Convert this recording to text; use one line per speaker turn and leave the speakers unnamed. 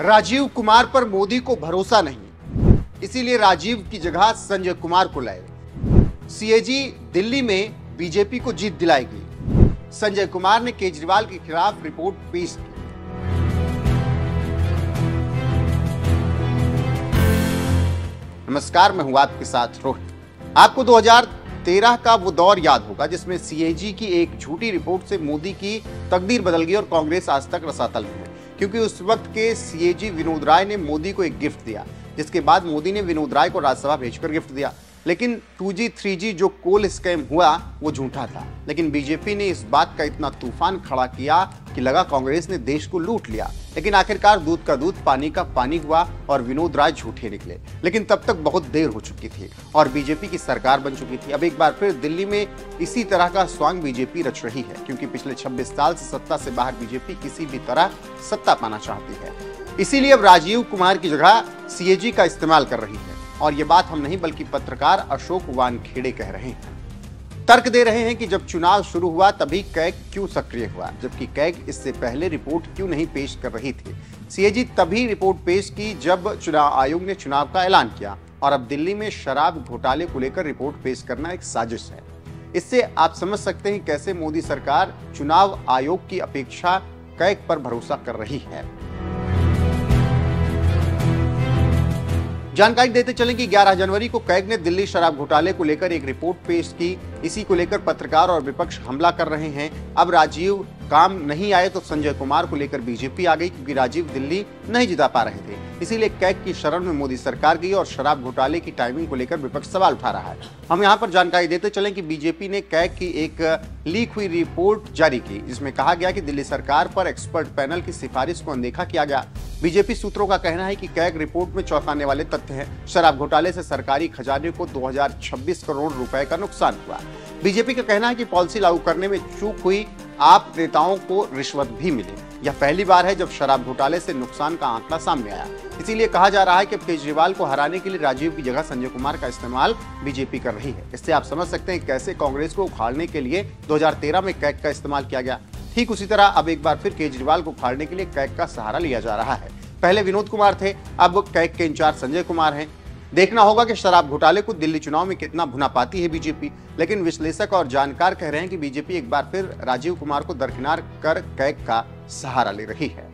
राजीव कुमार पर मोदी को भरोसा नहीं, इसीलिए राजीव की जगह संजय कुमार को लाए। सीएजी दिल्ली में बीजेपी को जीत दिलाएगी। संजय कुमार ने केजरीवाल के खिलाफ रिपोर्ट पेश की। नमस्कार, मैं हूं आपके साथ रोहित। आपको 2013 का वो दौर याद होगा जिसमें सीएजी की एक झूठी रिपोर्ट से मोदी की तकदीर बदल गई और कांग्रेस आज तक रसातल में है, क्योंकि उस वक्त के सीएजी विनोद राय ने मोदी को एक गिफ्ट दिया, जिसके बाद मोदी ने विनोद राय को राज्यसभा भेजकर गिफ्ट दिया। लेकिन 2G 3G जो कोल स्कैम हुआ वो झूठा था। लेकिन बीजेपी ने इस बात का इतना तूफान खड़ा किया कि लगा कांग्रेस ने देश को लूट लिया। लेकिन आखिरकार दूध का दूध पानी का पानी हुआ और विनोद राय झूठे निकले। लेकिन तब तक बहुत देर हो चुकी थी और बीजेपी की सरकार बन चुकी थी। अब एक बार फिर दिल्ली में इसी तरह का स्वांग बीजेपी रच रही है, क्योंकि पिछले 26 साल से सत्ता से बाहर बीजेपी किसी भी तरह सत्ता पाना चाहती है। इसीलिए अब राजीव कुमार की जगह सीएजी का इस्तेमाल कर रही है। और ये बात हम नहीं बल्कि पत्रकार अशोक वानखेड़े कह रहे हैं। तर्क दे रहे हैं कि जब चुनाव शुरू हुआ तभी कैग क्यों सक्रिय हुआ, जबकि कैग इससे पहले रिपोर्ट क्यों नहीं पेश कर रही थी। सीएजी तभी रिपोर्ट पेश की जब चुनाव आयोग ने चुनाव का ऐलान किया। और अब दिल्ली में शराब घोटाले को लेकर रिपोर्ट पेश करना एक साजिश है। इससे आप समझ सकते हैं कैसे मोदी सरकार चुनाव आयोग की अपेक्षा कैग पर भरोसा कर रही है। जानकारी देते चलें कि 11 जनवरी को कैग ने दिल्ली शराब घोटाले को लेकर एक रिपोर्ट पेश की। इसी को लेकर पत्रकार और विपक्ष हमला कर रहे हैं। अब राजीव काम नहीं आए तो संजय कुमार को लेकर बीजेपी आ गई, क्योंकि राजीव दिल्ली नहीं जिता पा रहे थे। इसीलिए कैग की शरण में मोदी सरकार गई और शराब घोटाले की टाइमिंग को लेकर विपक्ष सवाल उठा रहा है। हम यहाँ पर जानकारी देते चलें कि बीजेपी ने कैग की एक लीक हुई रिपोर्ट जारी की, जिसमें कहा गया कि दिल्ली सरकार पर एक्सपर्ट पैनल की सिफारिश को अनदेखा किया गया। बीजेपी सूत्रों का कहना है कि कैग रिपोर्ट में चौंकाने वाले तथ्य हैं। शराब घोटाले से सरकारी खजाने को 2026 करोड़ रुपए का नुकसान हुआ। बीजेपी का कहना है कि पॉलिसी लागू करने में चूक हुई, आप नेताओं को रिश्वत भी मिली। यह पहली बार है जब शराब घोटाले से नुकसान का आंकड़ा सामने आया। इसीलिए कहा जा रहा है कि केजरीवाल को हराने के लिए राजीव की जगह संजय कुमार का इस्तेमाल बीजेपी कर रही है। इससे आप समझ सकते हैं कैसे कांग्रेस को उखाड़ने के लिए 2013 में कैग का इस्तेमाल किया गया। ठीक उसी तरह अब एक बार फिर केजरीवाल को उखाड़ने के लिए कैग का सहारा लिया जा रहा है। पहले विनोद कुमार थे, अब कैग के इंचार्ज संजय कुमार हैं। देखना होगा कि शराब घोटाले को दिल्ली चुनाव में कितना भुना पाती है बीजेपी। लेकिन विश्लेषक और जानकार कह रहे हैं कि बीजेपी एक बार फिर राजीव कुमार को दरकिनार कर कैग का सहारा ले रही है।